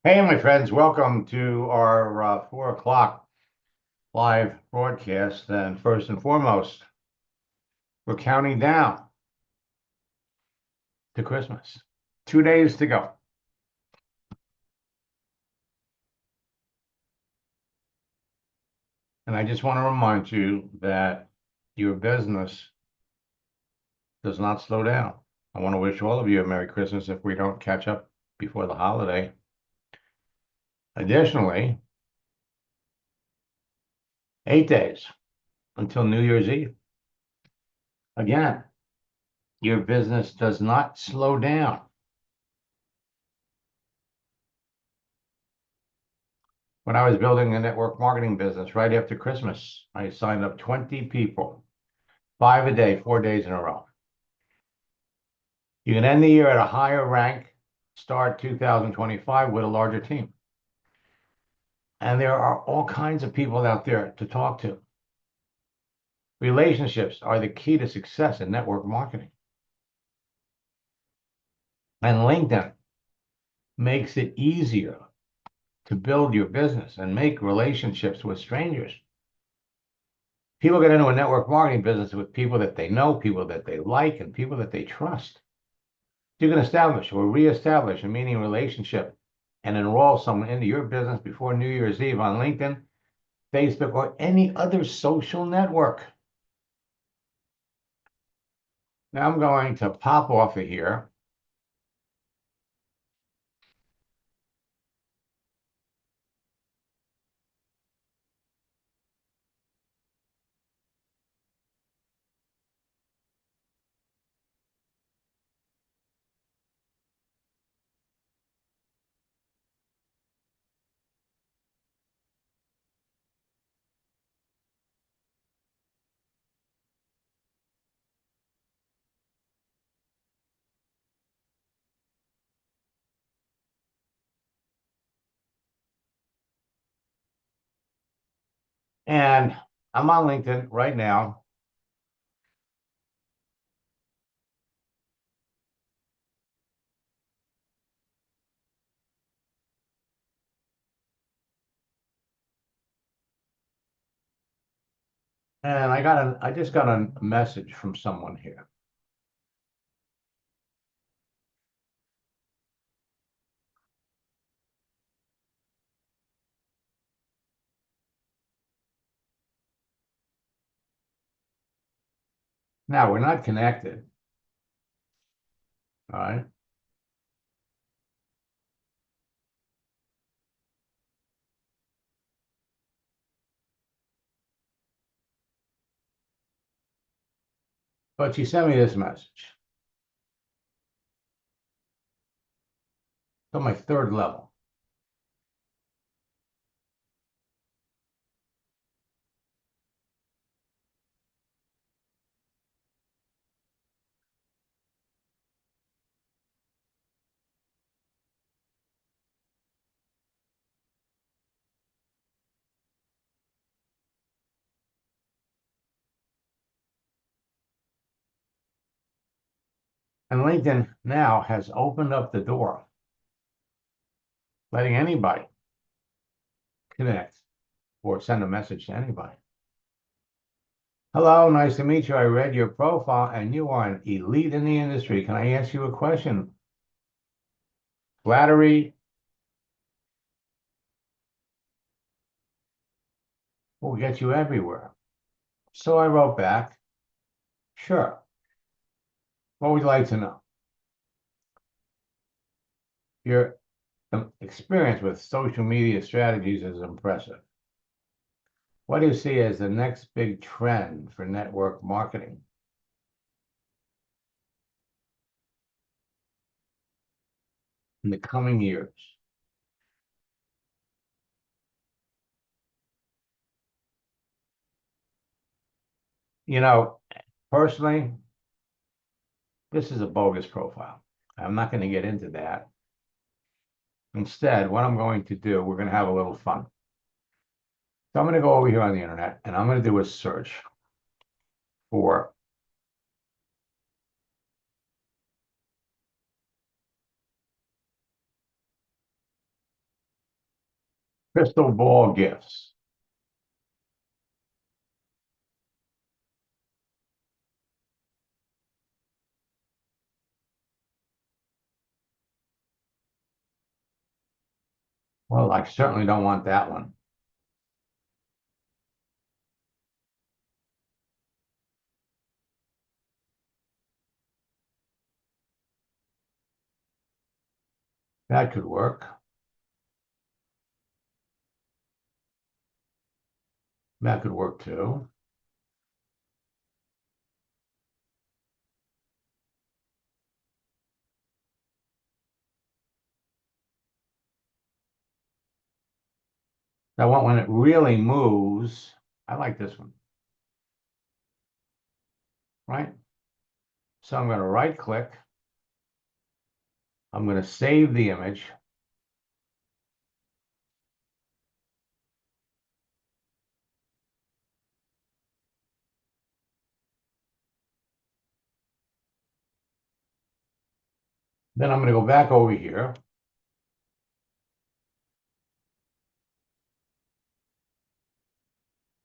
Hey, my friends, welcome to our 4 o'clock live broadcast. And first and foremost, we're counting down to Christmas. 2 days to go. And I just want to remind you that your business does not slow down. I want to wish all of you a Merry Christmas if we don't catch up before the holiday. Additionally, 8 days until New Year's Eve. Again, your business does not slow down. When I was building a network marketing business right after Christmas, I signed up 20 people, 5 a day, 4 days in a row. You can end the year at a higher rank, start 2025 with a larger team. And there are all kinds of people out there to talk to. Relationships are the key to success in network marketing. And LinkedIn makes it easier to build your business and make relationships with strangers. People get into a network marketing business with people that they know, people that they like, and people that they trust. You can establish or reestablish a meaningful relationship and enroll someone into your business before New Year's Eve on LinkedIn, Facebook, or any other social network. Now I'm going to pop off of here. And I'm on LinkedIn right now. And I just got a message from someone here. Now we're not connected. All right. But she sent me this message. So my third level. And LinkedIn now has opened up the door, letting anybody connect or send a message to anybody. Hello, nice to meet you. I read your profile and you are an elite in the industry. Can I ask you a question? Flattery will get you everywhere. So I wrote back, sure. What would you like to know? Your experience with social media strategies is impressive. What do you see as the next big trend for network marketing in the coming years? You know, personally, this is a bogus profile. I'm not going to get into that. Instead, what I'm going to do, we're going to have a little fun. So I'm going to go over here on the internet and I'm going to do a search for Crystal ball gifts. Well, I certainly don't want that one. That could work. That could work too. That one, when it really moves, I like this one, right? So I'm going to right click. I'm going to save the image. Then I'm going to go back over here.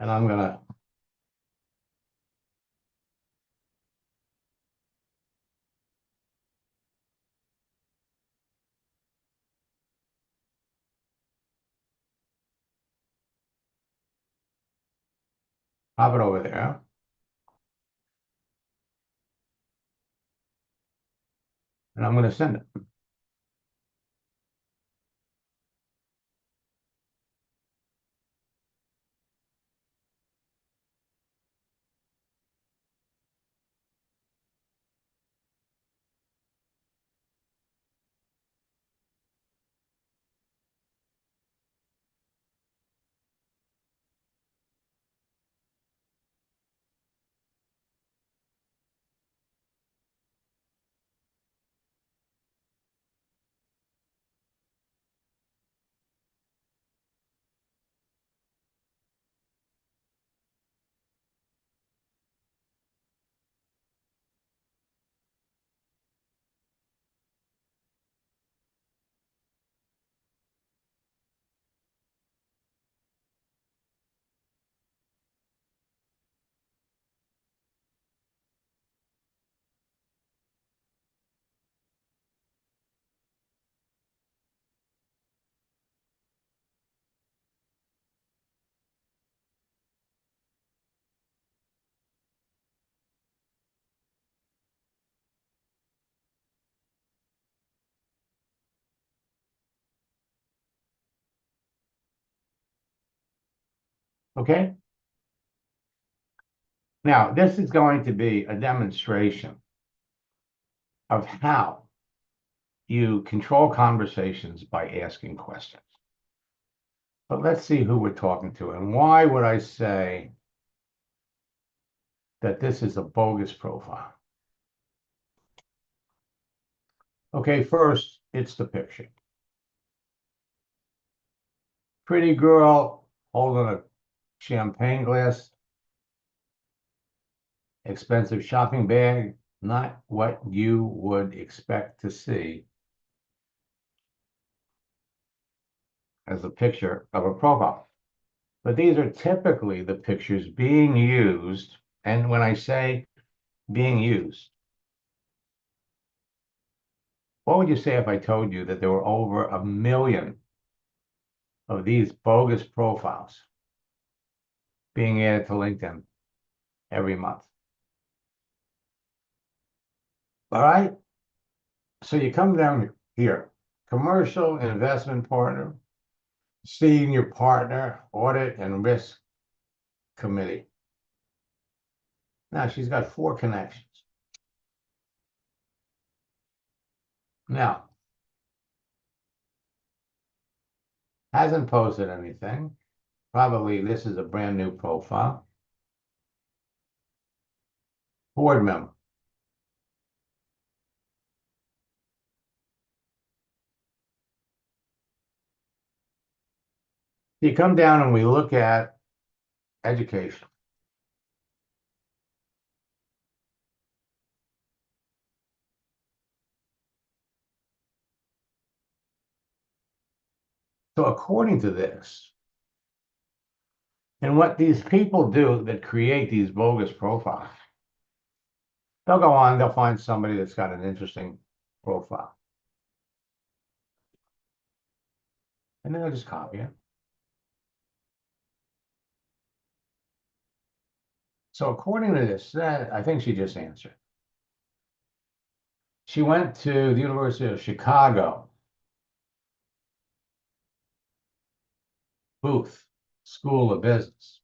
And I'm going to pop it over there. And I'm going to send it. Okay. Now, this is going to be a demonstration of how you control conversations by asking questions. But let's see who we're talking to. And why would I say that this is a bogus profile? Okay, first, it's the picture. Pretty girl holding a champagne glass, expensive shopping bag, not what you would expect to see as a picture of a profile. But these are typically the pictures being used. And when I say being used, what would you say if I told you that there were over 1 million of these bogus profiles being added to LinkedIn every month? All right. So you come down here, commercial investment partner, senior partner, audit and risk committee. Now she's got 4 connections. Now, hasn't posted anything. Probably this is a brand new profile. Board member. You come down and we look at education. So according to this, and what these people do that create these bogus profiles, they'll go on, they'll find somebody that's got an interesting profile, and then they'll just copy it. So according to this, I think she just answered. She went to the University of Chicago, Booth School of Business.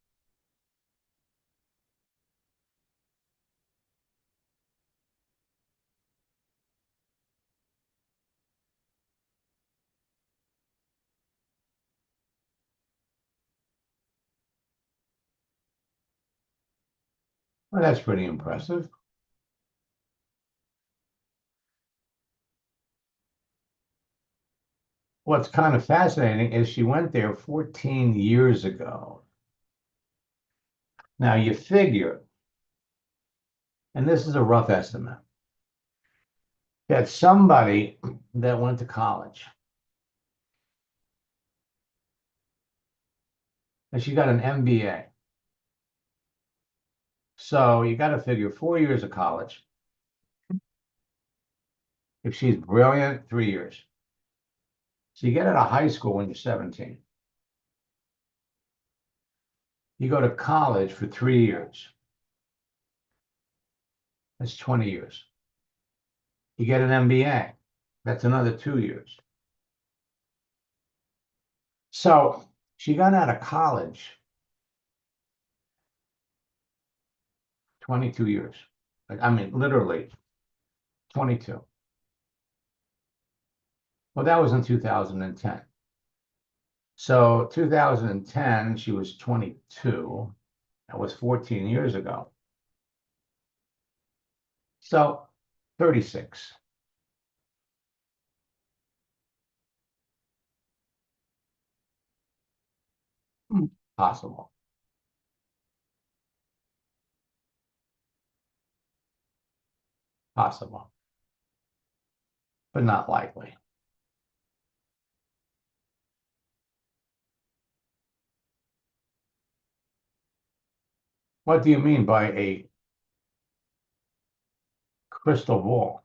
Well, that's pretty impressive. What's kind of fascinating is she went there 14 years ago. Now you figure, and this is a rough estimate, that somebody that went to college and she got an MBA. So you got to figure 4 years of college. If she's brilliant, 3 years. So you get out of high school when you're 17. You go to college for 3 years. That's 20 years. You get an MBA. That's another 2 years. So she got out of college 22 years. I mean, literally 22. Well, that was in 2010. So 2010, she was 22. That was 14 years ago. So 36. Possible, possible, but not likely. What do you mean by a crystal ball?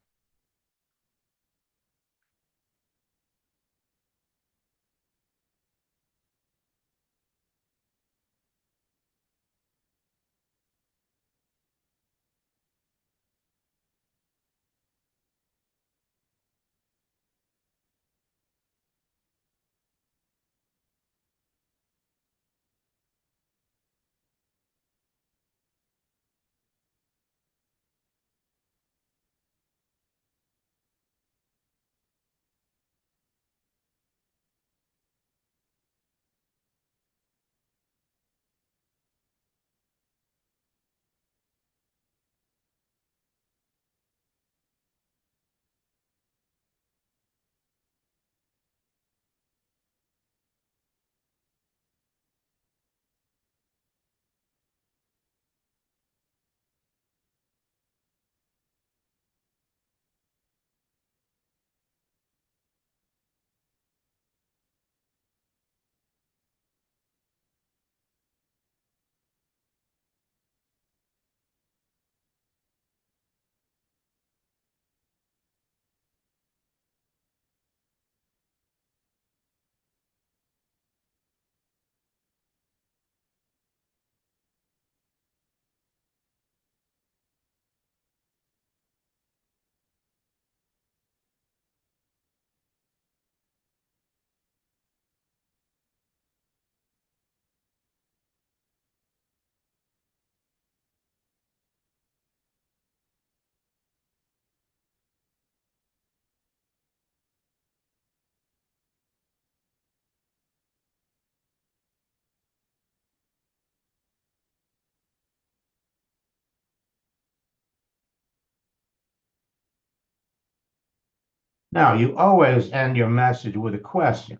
Now, you always end your message with a question.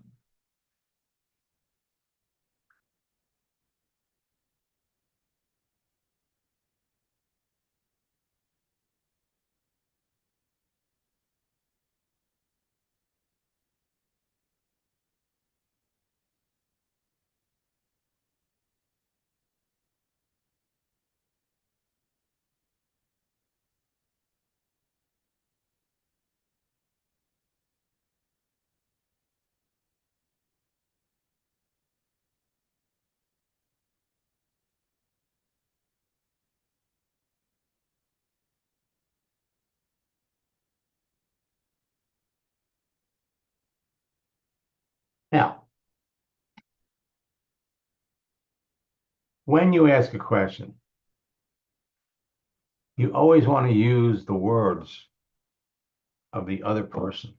Now, when you ask a question, you always want to use the words of the other person.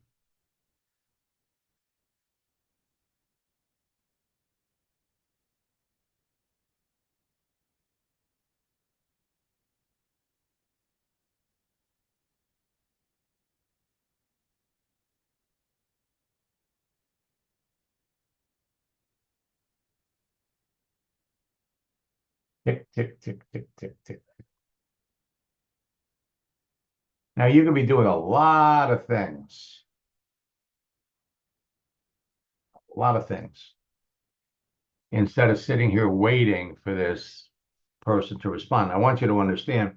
Tick, tick, tick, tick, tick, tick. Now, you can be doing a lot of things, instead of sitting here waiting for this person to respond. I want you to understand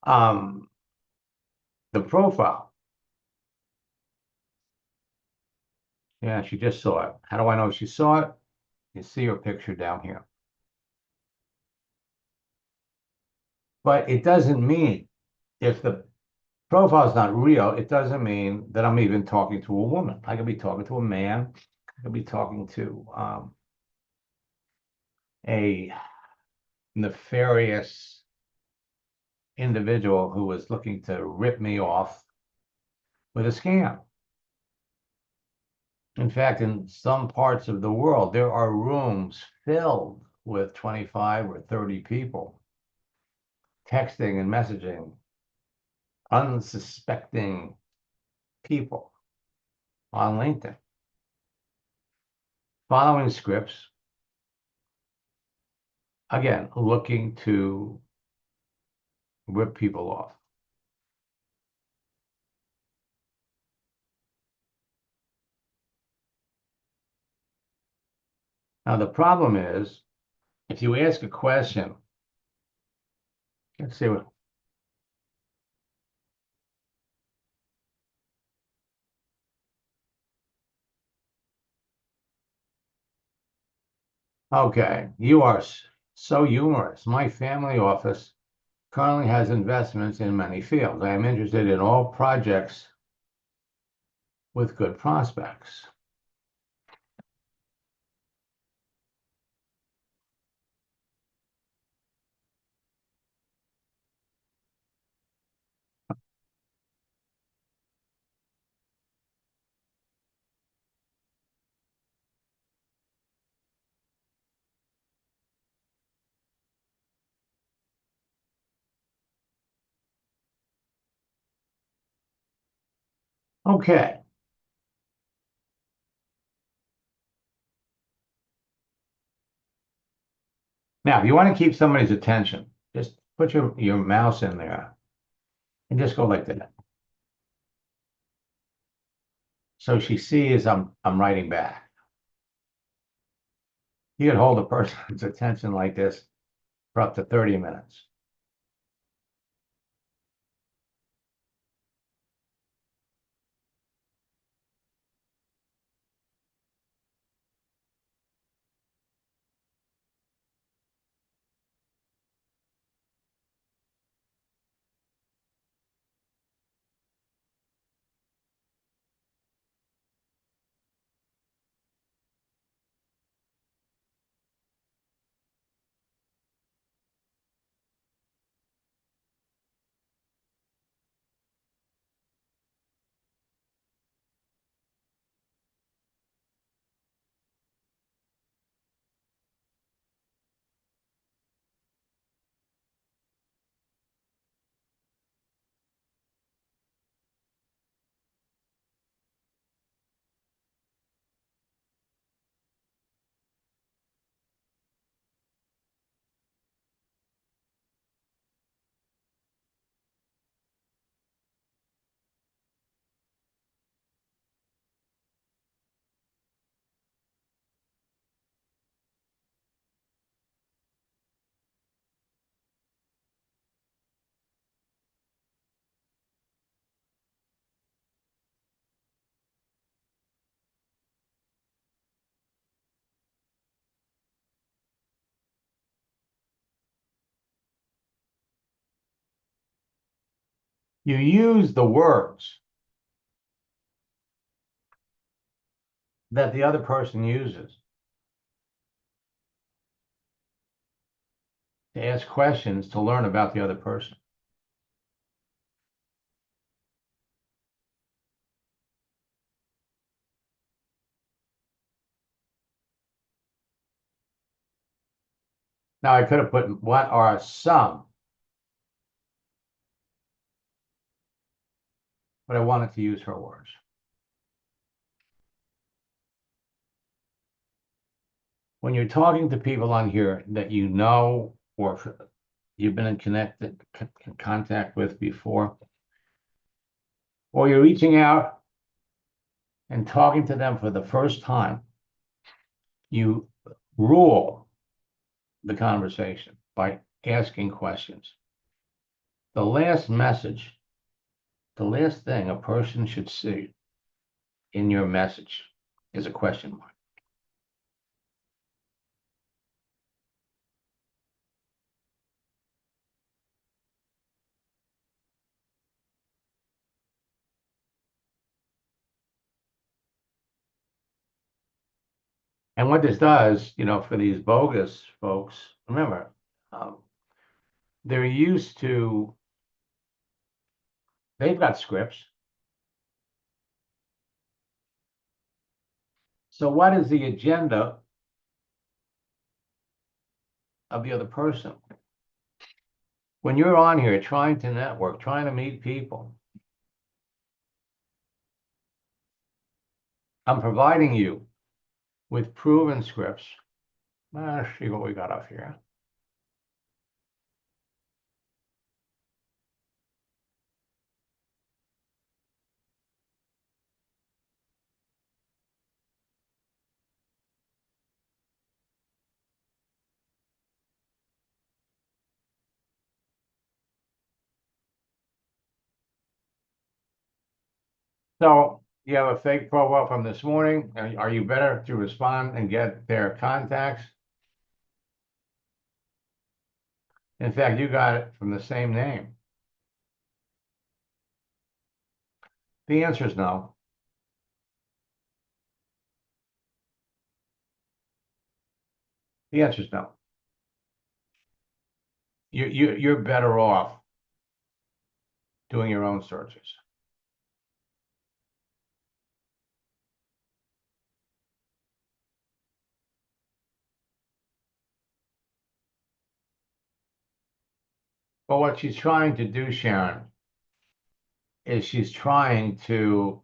um, the profile. Yeah, she just saw it. How do I know she saw it? You see her picture down here. But it doesn't mean, if the profile is not real, it doesn't mean that I'm even talking to a woman. I could be talking to a man. I could be talking to a nefarious individual who was looking to rip me off with a scam. In fact, in some parts of the world, there are rooms filled with 25 or 30 people texting and messaging unsuspecting people on LinkedIn, following scripts, again, looking to rip people off. Now, the problem is, if you ask a question, let's see what, okay, you are so humorous. My family office currently has investments in many fields. I am interested in all projects with good prospects. Okay. Now, if you want to keep somebody's attention, just put your mouse in there and just go like that. So she sees I'm writing back. You can hold a person's attention like this for up to 30 minutes. You use the words that the other person uses to ask questions to learn about the other person. Now, I could have put what are some, but I wanted to use her words. When you're talking to people on here that you know or you've been in contact with before, or you're reaching out and talking to them for the first time, you rule the conversation by asking questions. The last message, the last thing a person should see in your message is a question mark. And what this does, for these bogus folks, remember, um, they're used to, they've got scripts. So what is the agenda of the other person? When you're on here trying to network, trying to meet people, I'm providing you with proven scripts. Let's see what we got up here. So you have a fake profile from this morning. Are you better to respond and get their contacts? In fact, you got it from the same name. The answer is no. The answer is no. You're better off doing your own searches. But what she's trying to do, Sharon, is she's trying to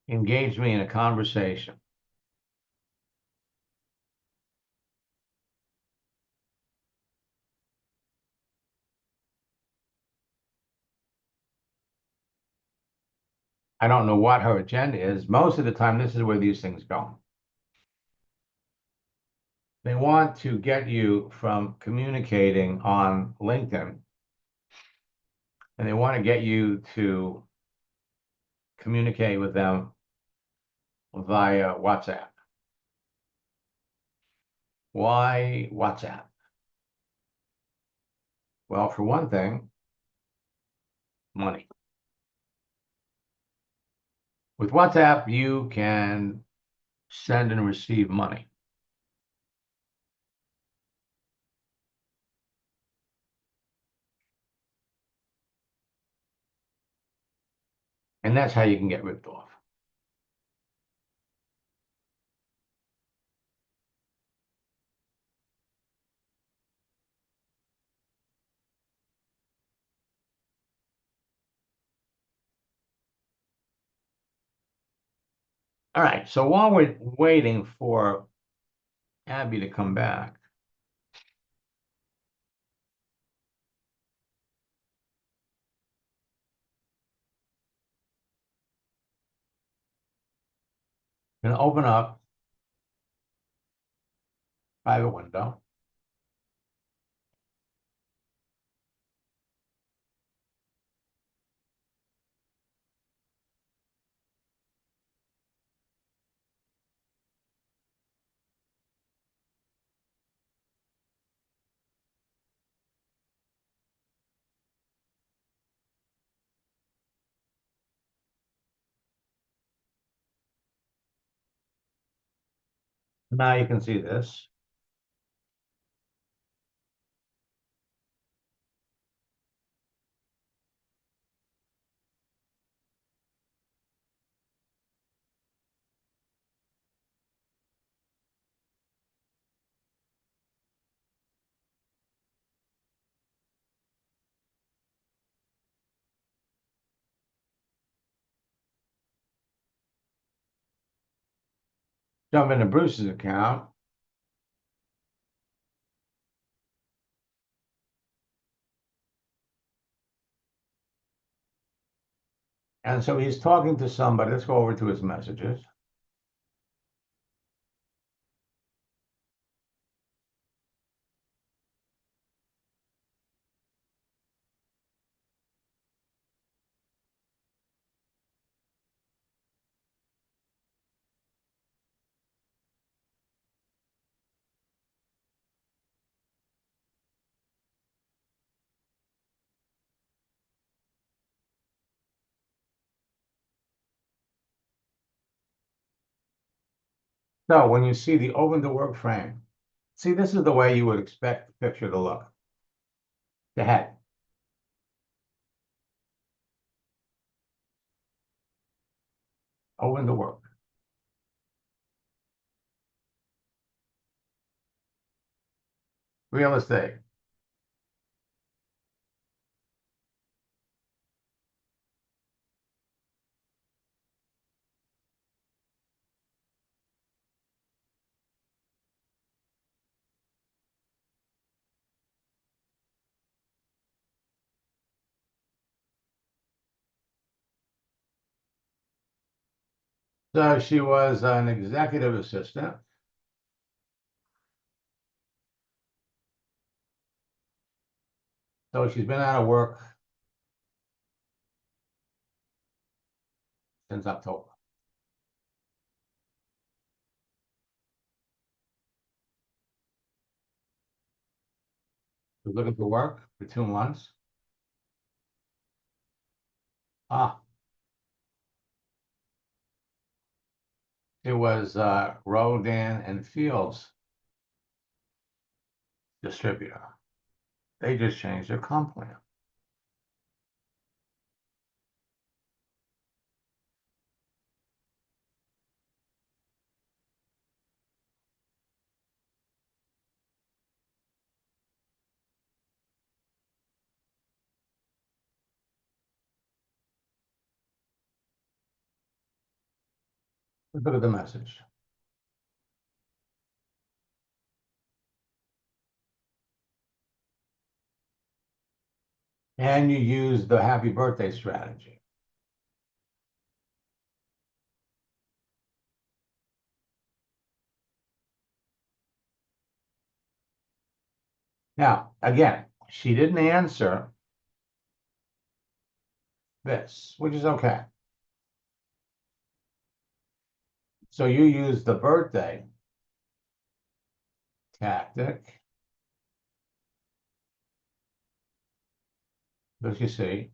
engage me in a conversation. I don't know what her agenda is. Most of the time, this is where these things go. They want to get you from communicating on LinkedIn, and they want to get you to communicate with them via WhatsApp. Why WhatsApp? Well, for one thing, money. With WhatsApp, you can send and receive money. And that's how you can get ripped off. All right, so while we're waiting for Abby to come back, I'm going to open up private window. Now you can see this. Jump into Bruce's account. And so he's talking to somebody. Let's go over to his messages. So when you see the open to work frame, see, this is the way you would expect the picture to look. The head. Open to work. Real estate. So she was an executive assistant. So she's been out of work since October. She was looking for work for 2 months. Ah, it was Rodan and Fields distributor. They just changed their comp plan. Let's look at the message. And you use the happy birthday strategy. Now, again, she didn't answer this, which is okay. So you use the birthday tactic. As you see,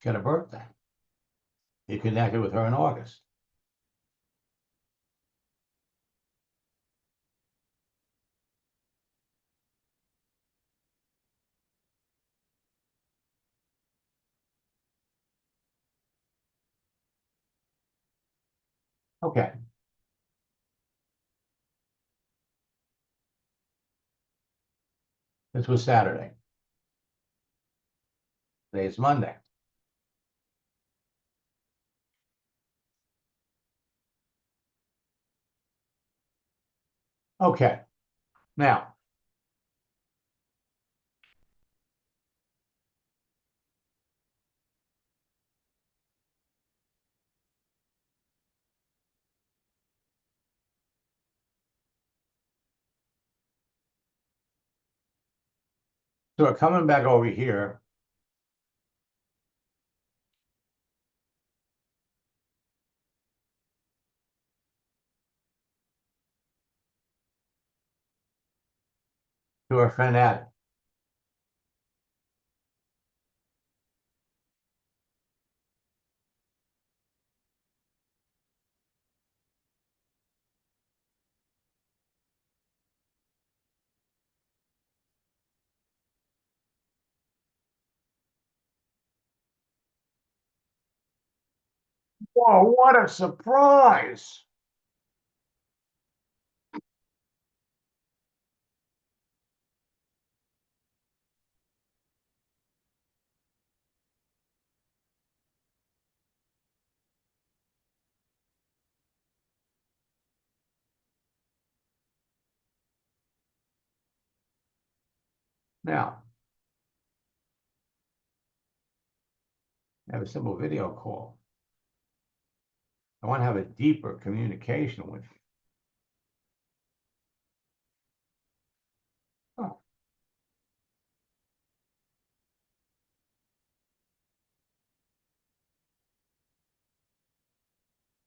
she had a birthday. You connected with her in August. Okay. This was Saturday. Today is Monday. Okay. Now, so we're coming back over here. To our friend Adam. Whoa, what a surprise! Now, have a simple video call. I want to have a deeper communication with you. Oh,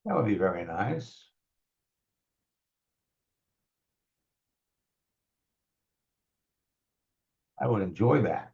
that would be very nice. I would enjoy that.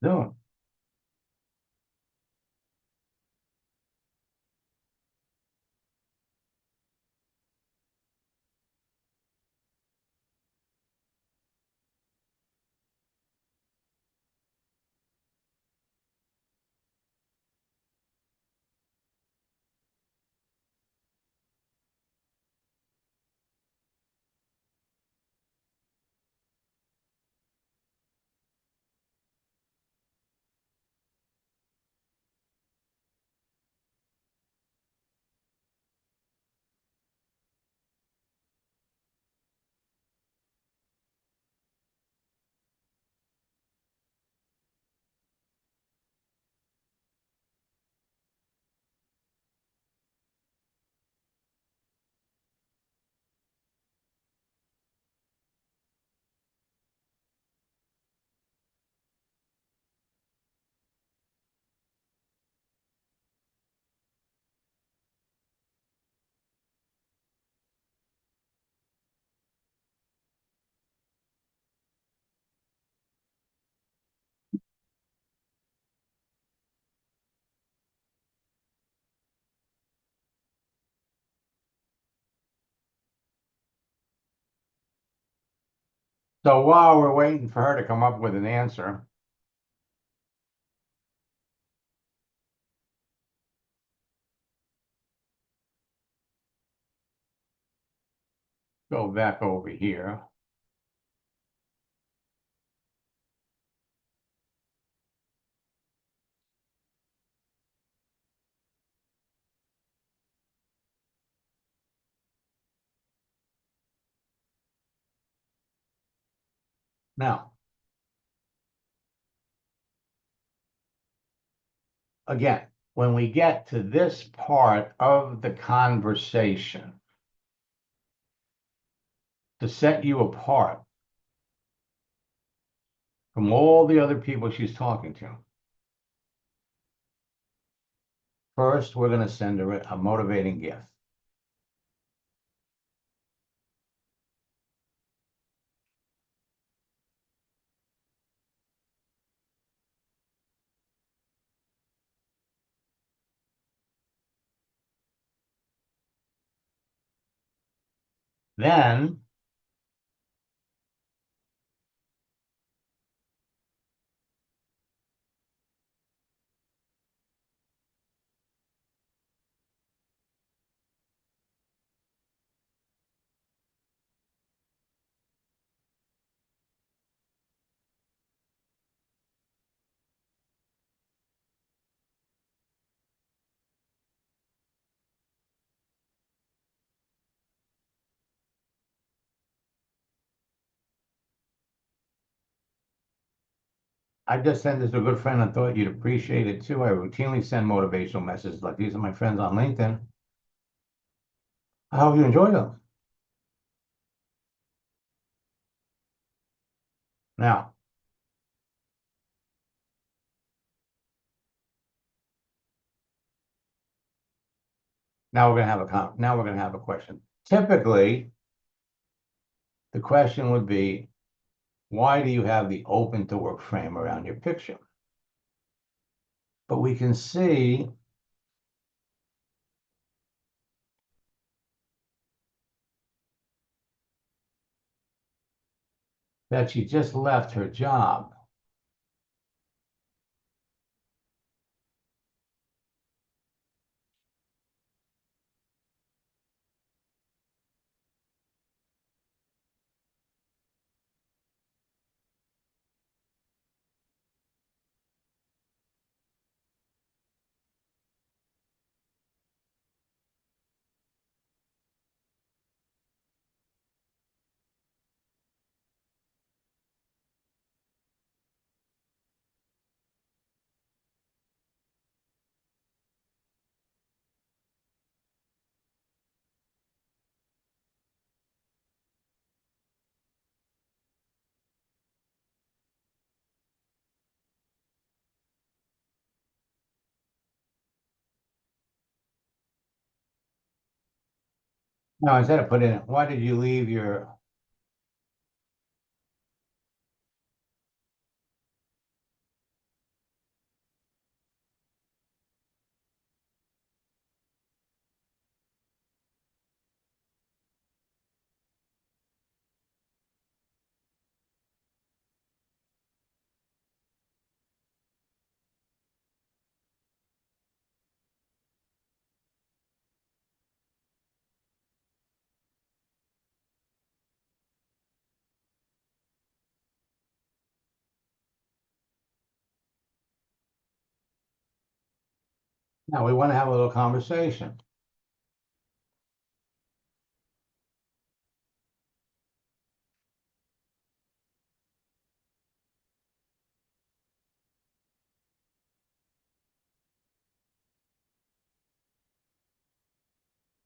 Doing. So while we're waiting for her to come up with an answer, go back over here. Now, again, when we get to this part of the conversation, to set you apart from all the other people she's talking to, first, we're going to send her a motivating gift. Then I just sent this to a good friend and thought you'd appreciate it too. I routinely send motivational messages like these are my friends on LinkedIn. I hope you enjoy them. Now, now we're gonna have a question. Typically, the question would be, why do you have the open to work frame around your picture? But we can see that she just left her job. Now, instead of putting it, why did you leave your, now we want to have a little conversation.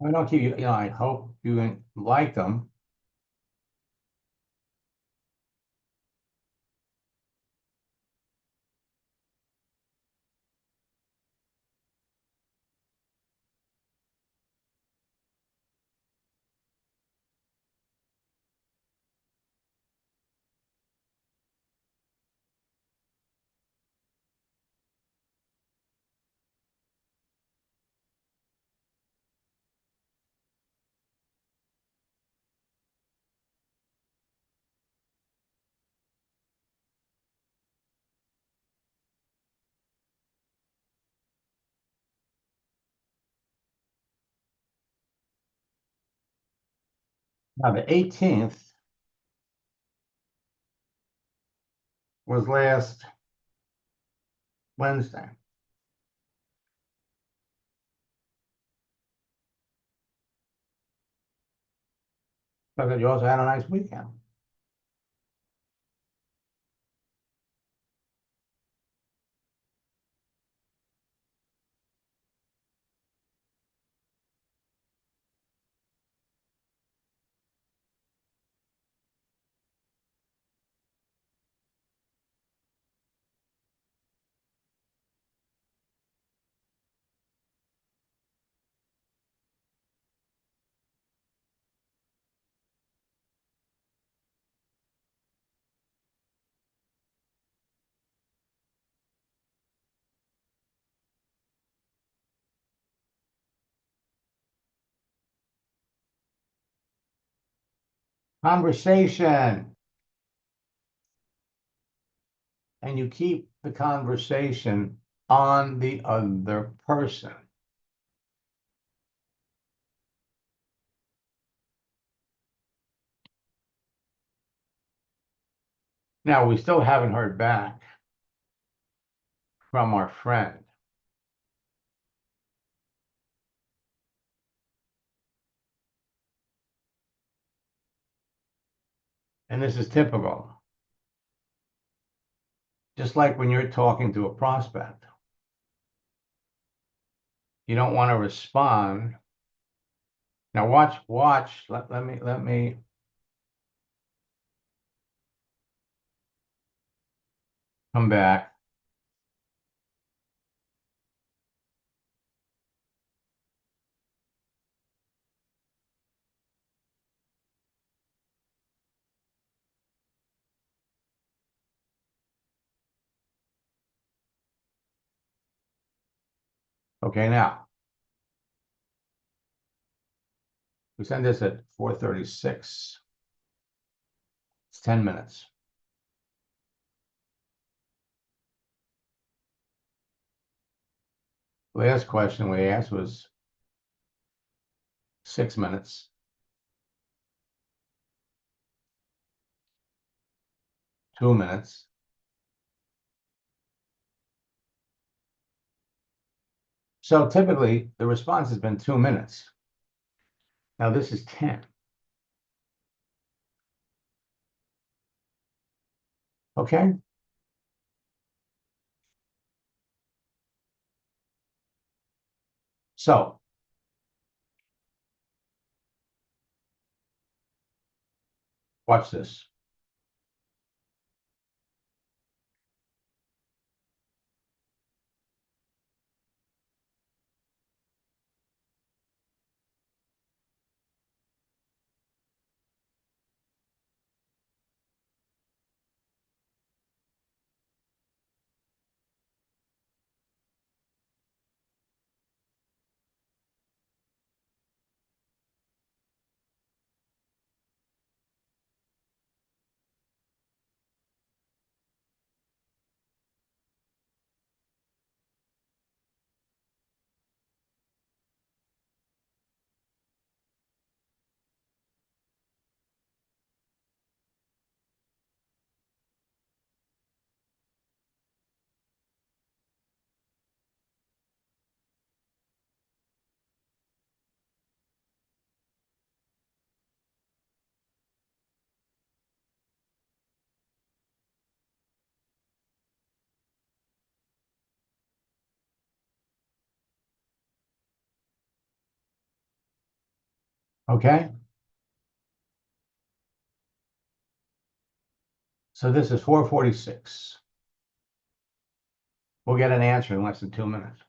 I don't keep you, I hope you like them. Now, the 18th was last Wednesday. But you also had a nice weekend. Conversation. And you keep the conversation on the other person. Now, we still haven't heard back from our friend. And this is typical. Just like when you're talking to a prospect, you don't want to respond. Now watch. Let me come back. Okay, now we send this at 4:36. It's 10 minutes. Last question we asked was 6 minutes. 2 minutes. So typically the response has been 2 minutes. Now this is 10. Okay. So watch this. Okay. So this is 4:46. We'll get an answer in less than 2 minutes.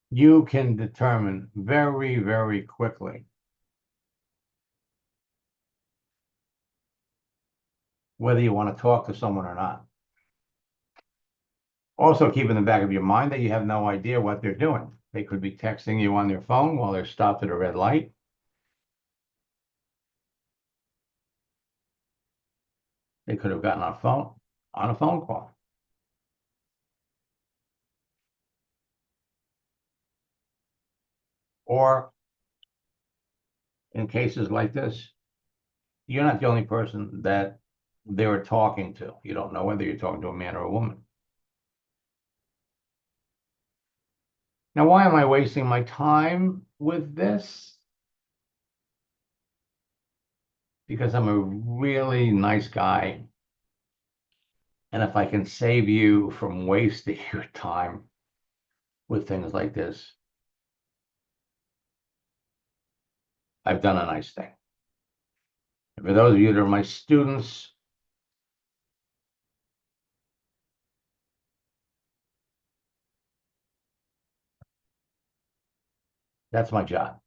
You can determine very, very quickly whether you want to talk to someone or not. Also, keep in the back of your mind that you have no idea what they're doing. They could be texting you on their phone while they're stopped at a red light. They could have gotten on a phone call. Or in cases like this, you're not the only person that they were talking to. You don't know whether you're talking to a man or a woman. Now, why am I wasting my time with this? Because I'm a really nice guy. And if I can save you from wasting your time with things like this, I've done a nice thing. And for those of you that are my students, that's my job.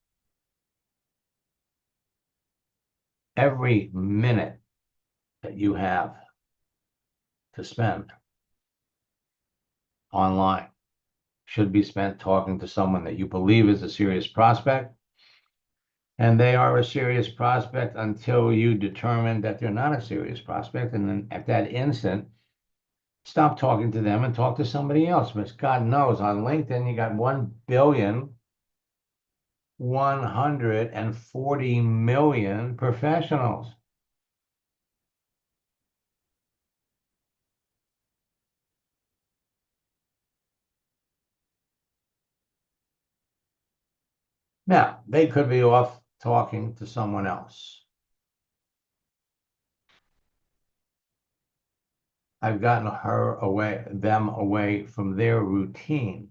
Every minute that you have to spend online should be spent talking to someone that you believe is a serious prospect. And they are a serious prospect until you determine that they're not a serious prospect. And then at that instant, stop talking to them and talk to somebody else. Because God knows on LinkedIn, you got 1,140,000,000 professionals. Now, they could be off talking to someone else. I've gotten them away from their routine.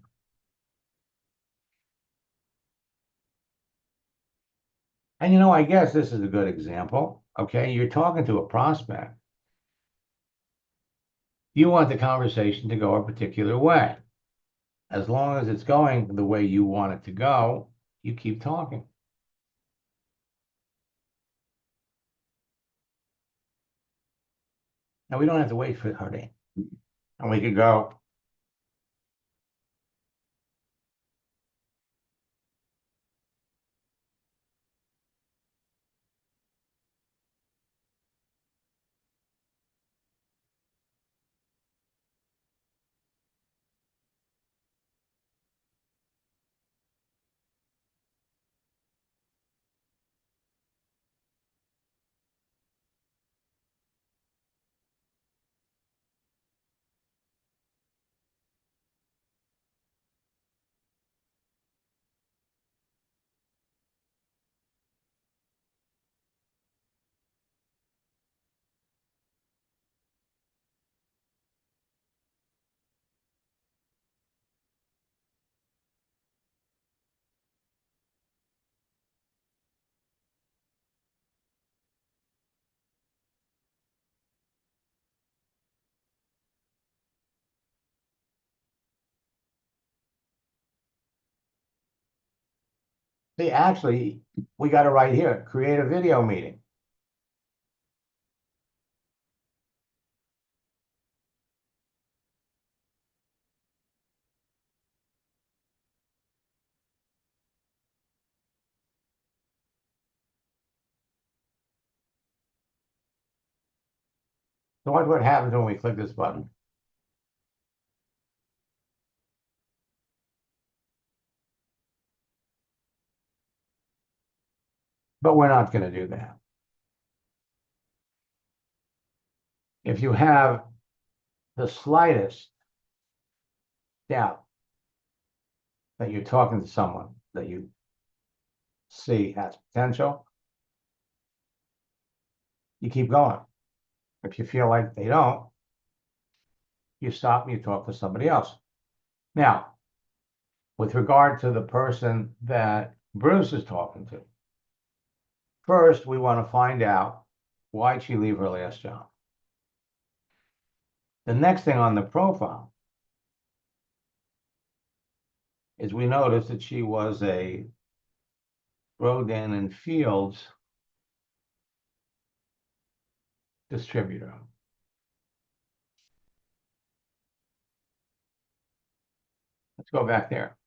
And I guess this is a good example. Okay, you're talking to a prospect. You want the conversation to go a particular way. As long as it's going the way you want it to go, you keep talking. Now, we don't have to wait for her to, and we could go, see, actually, we got it right here. Create a video meeting. So watch what happens when we click this button. But we're not going to do that. If you have the slightest doubt that you're talking to someone that you see has potential, you keep going. If you feel like they don't, you stop and you talk to somebody else. Now, with regard to the person that Bruce is talking to, first, we want to find out why'd she leave her last job. The next thing on the profile is we notice that she was a Rodan and Fields distributor. Let's go back there.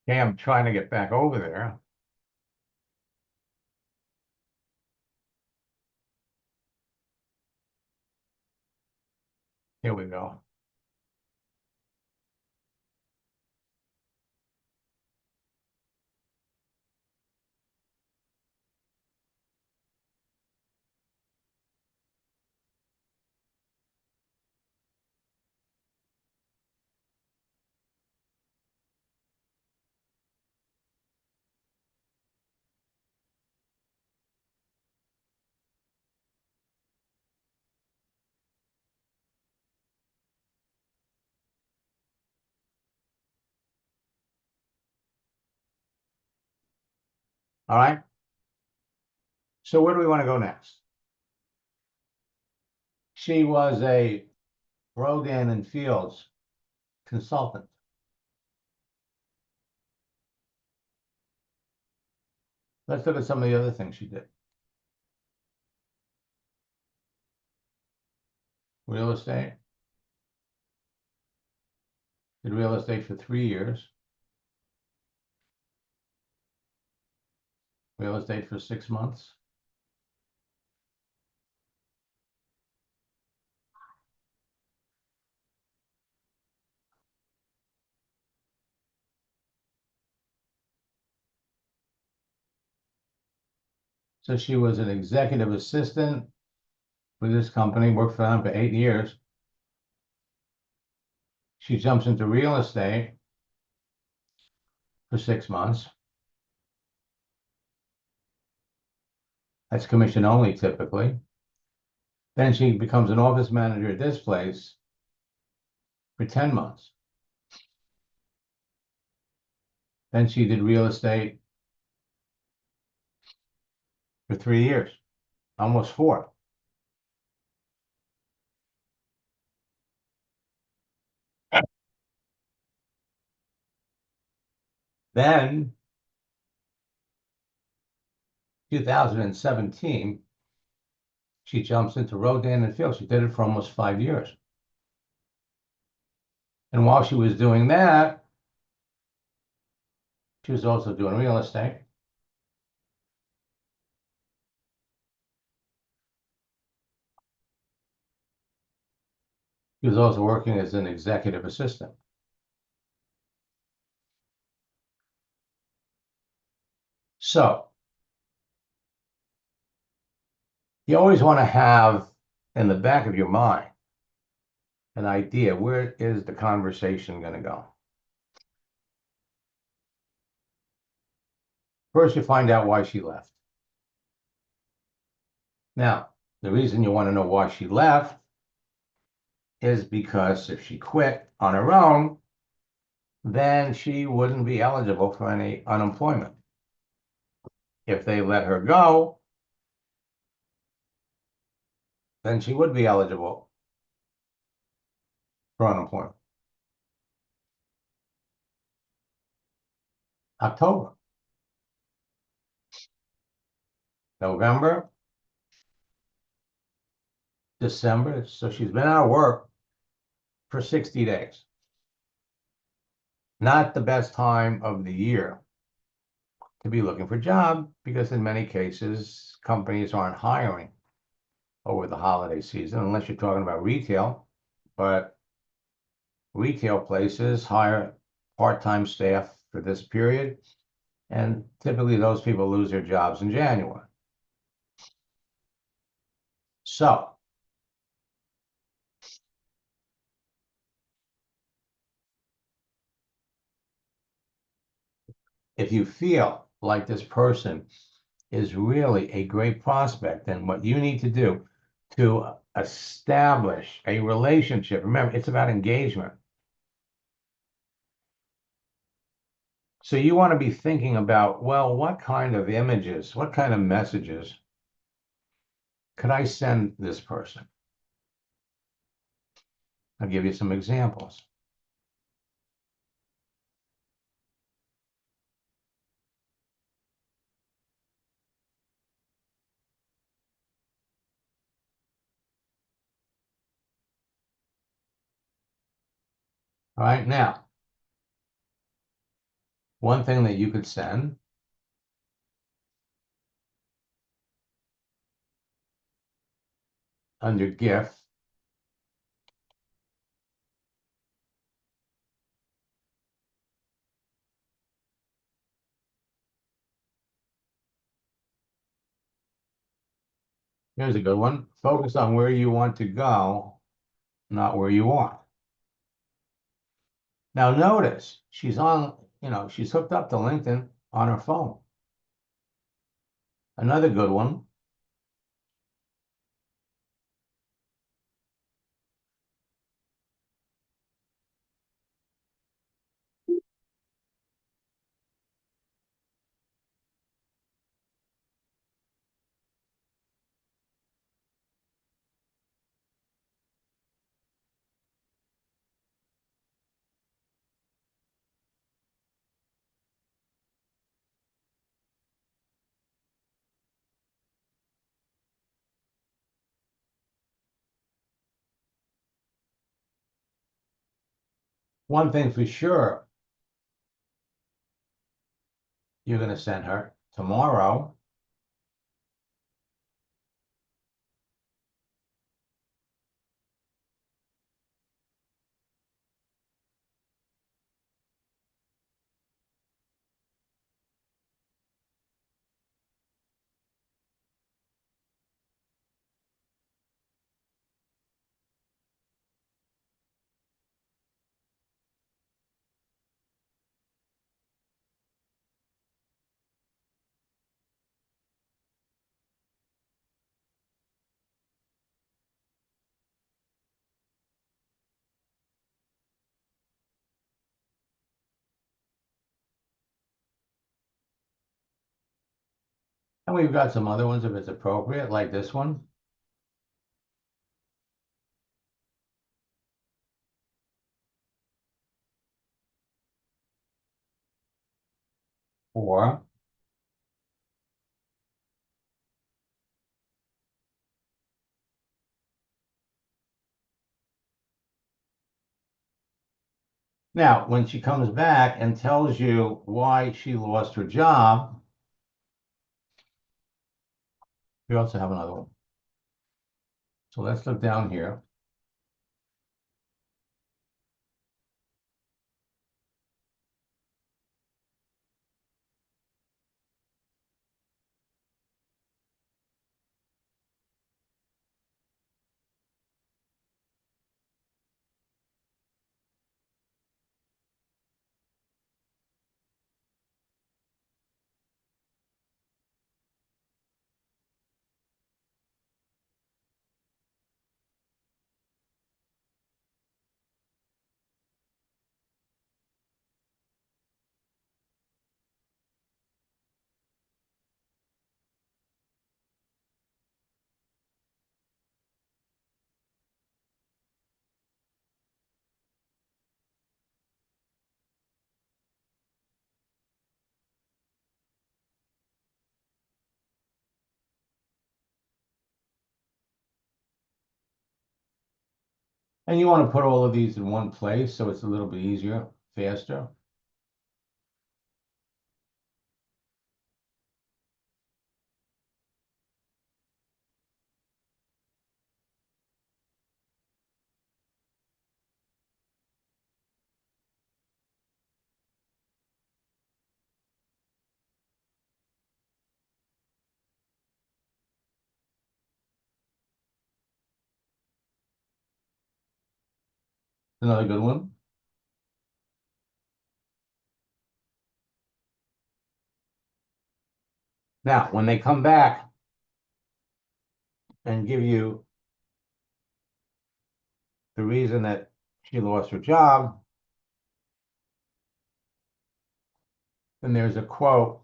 Okay, I'm trying to get back over there. Here we go. All right. So where do we want to go next? She was a Rodan and Fields consultant. Let's look at some of the other things she did. Real estate. Did real estate for 3 years. Real estate for 6 months. So she was an executive assistant with this company, worked for them for 8 years. She jumps into real estate for 6 months. That's commission only typically. Then she becomes an office manager at this place for 10 months. Then she did real estate for 3 years, almost 4. Then 2017, she jumps into Rodan and Fields. She did it for almost 5 years. And while she was doing that, she was also doing real estate. She was also working as an executive assistant. So you always want to have in the back of your mind an idea, where is the conversation going to go? First, you find out why she left. Now, the reason you want to know why she left is because if she quit on her own, then she wouldn't be eligible for any unemployment. If they let her go, then she would be eligible for unemployment. October, November, December. So she's been out of work for 60 days. Not the best time of the year to be looking for a job because in many cases, companies aren't hiring over the holiday season, unless you're talking about retail. But retail places hire part-time staff for this period, and typically those people lose their jobs in January. So if you feel like this person is really a great prospect, then what you need to do to establish a relationship, remember, it's about engagement. So you want to be thinking about, well, what kind of images, what kind of messages could I send this person? I'll give you some examples. All right, now, One thing that you could send under gift here's a good one. Focus on where you want to go, not where you are. Now notice she's on, she's hooked up to LinkedIn on her phone. Another good one. One thing for sure, you're going to send her tomorrow. And we've got some other ones if it's appropriate, like this one. Or now, when she comes back and tells you why she lost her job, we also have another one. So let's look down here. And you want to put all of these in one place so it's a little bit easier, faster. Another good one. Now, when they come back and give you the reason that she lost her job, then there's a quote.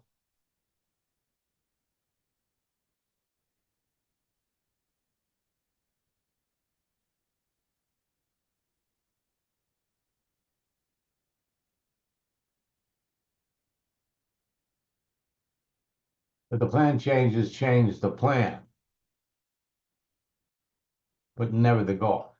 If the plan changes, change the plan, but never the goal.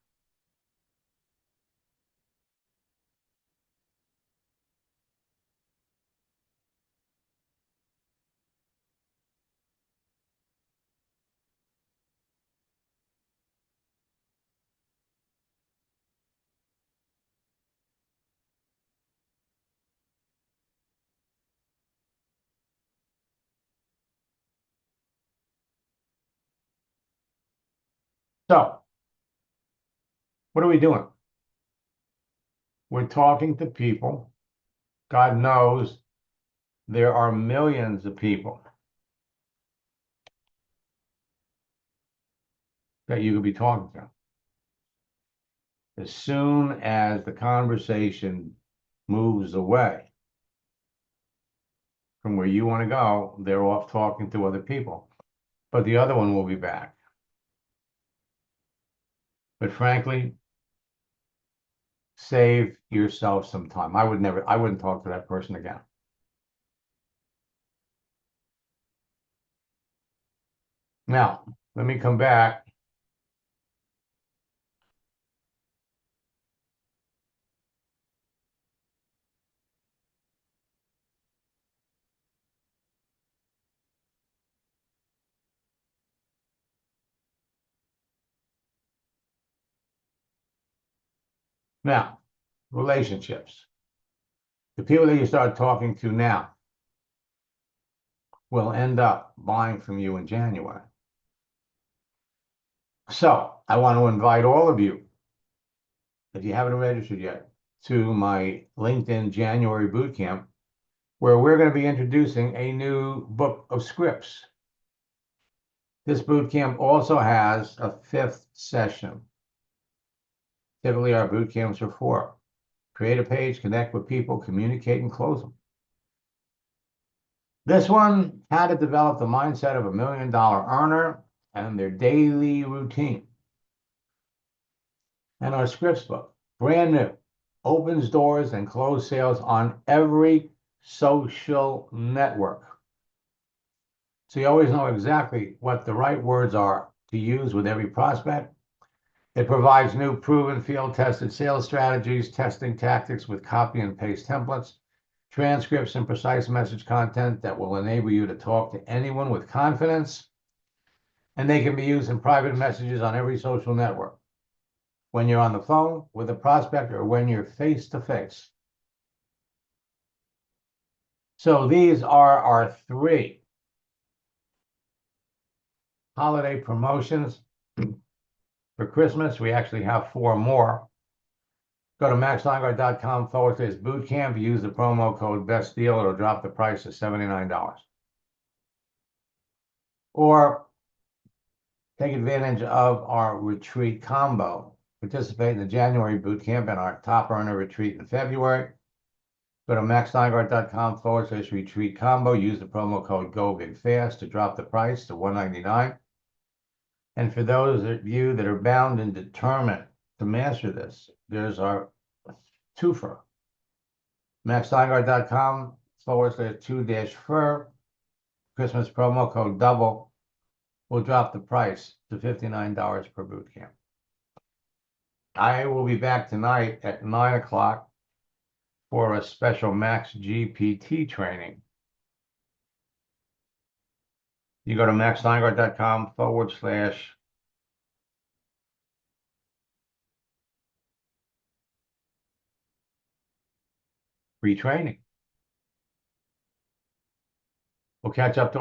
So, what are we doing? We're talking to people. God knows there are millions of people that you could be talking to. As soon as the conversation moves away from where you want to go, they're off talking to other people. But the other one will be back. But frankly, save yourself some time. I wouldn't talk to that person again. Now, let me come back. Now, relationships. The people that you start talking to now will end up buying from you in January. So I want to invite all of you, if you haven't registered yet, to my LinkedIn January bootcamp, where we're going to be introducing a new book of scripts. This bootcamp also has a 5th session. Typically, our bootcamps are 4. Create a page, connect with people, communicate, and close them. This one, how to develop the mindset of $1 million earner and their daily routine. And our scripts book, brand new, opens doors and closes sales on every social network. So you always know exactly what the right words are to use with every prospect. It provides new proven field-tested sales strategies, testing tactics with copy and paste templates, transcripts and precise message content that will enable you to talk to anyone with confidence, and they can be used in private messages on every social network, when you're on the phone with a prospect or when you're face-to-face. So these are our 3 holiday promotions. For Christmas, we actually have 4 more. Go to maxsteingart.com/bootcamp. Use the promo code BEST DEAL. It'll drop the price to $79. Or take advantage of our retreat combo. Participate in the January bootcamp and our top earner retreat in February. Go to maxsteingart.com/retreat combo. Use the promo code GOBIGFAST to drop the price to $199. And for those of you that are bound and determined to master this, there's our twofer. maxsteingart.com/2-FUR. Christmas promo code DOUBLE will drop the price to $59 per bootcamp. I will be back tonight at 9 o'clock for a special Max GPT training. You go to maxsteingart.com/retraining. We'll catch up to all